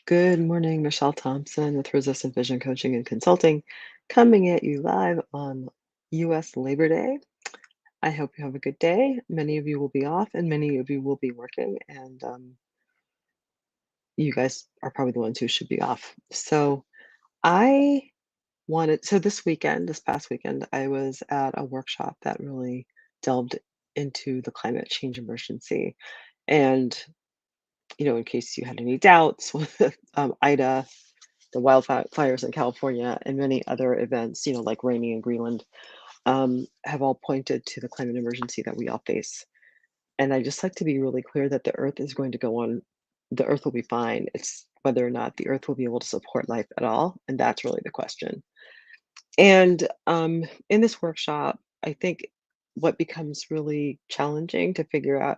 Good morning, Michelle Thompson with Resistant Vision Coaching and Consulting, coming at you live on US Labor Day. I hope you have a good day. Many of you will be off and many of you will be working, and you guys are probably the ones who should be off. I so this past weekend, I was at a workshop that really delved into the climate change emergency. And, in case you had any doubts with Ida, the wildfires in California, and many other events, like raining in Greenland, have all pointed to the climate emergency that we all face. And I just like to be really clear that the Earth is going to go on, the Earth will be fine. It's whether or not the Earth will be able to support life at all. And that's really the question. And in this workshop, I think what becomes really challenging to figure out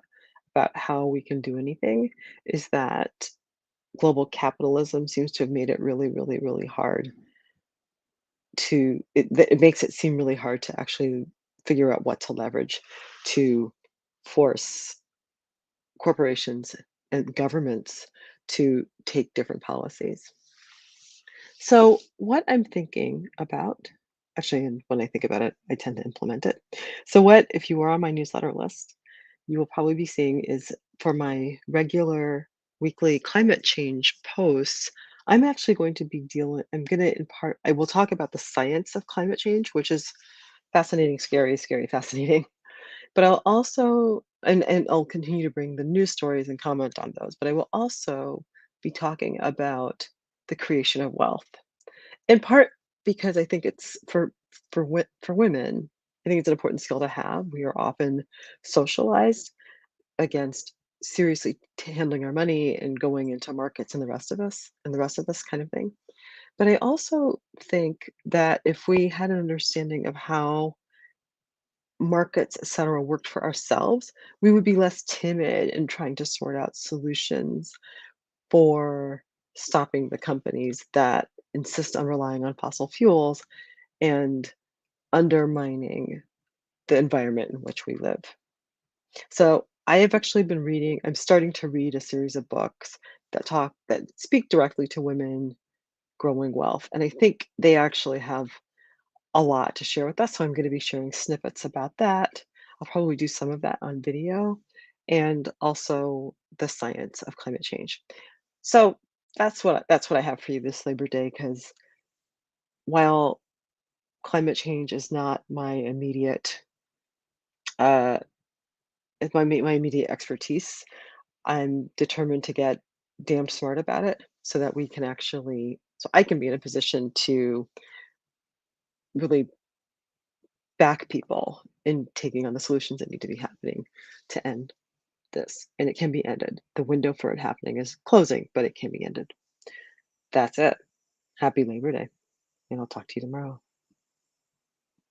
about how we can do anything is that global capitalism seems to have made it really, really, really hard it makes it seem really hard to actually figure out what to leverage to force corporations and governments to take different policies. So, what I'm thinking about, actually, and when I think about it, I tend to implement it. So, what if you are on my newsletter list, you will probably be seeing is for my regular weekly climate change posts, I'm actually going to be I'm going to impart, I will talk about the science of climate change, which is fascinating, scary, scary, fascinating. But I'll also, and I'll continue to bring the news stories and comment on those, but I will also be talking about the creation of wealth in part because I think it's for women, I think it's an important skill to have. We are often socialized against seriously handling our money and going into markets and the rest of us kind of thing. But I also think that if we had an understanding of how markets, et cetera, worked for ourselves, we would be less timid in trying to sort out solutions for stopping the companies that insist on relying on fossil fuels and undermining the environment in which we live. So I have actually been reading, I'm starting to read a series of books that speak directly to women growing wealth. And I think they actually have a lot to share with us. So I'm going to be sharing snippets about that. I'll probably do some of that on video and also the science of climate change. So that's what I have for you this Labor Day, because while climate change is not my immediate uh, my immediate expertise. I'm determined to get damn smart about it so that so I can be in a position to really back people in taking on the solutions that need to be happening to end this. And it can be ended. The window for it happening is closing, but it can be ended. That's it. Happy Labor Day, and I'll talk to you tomorrow.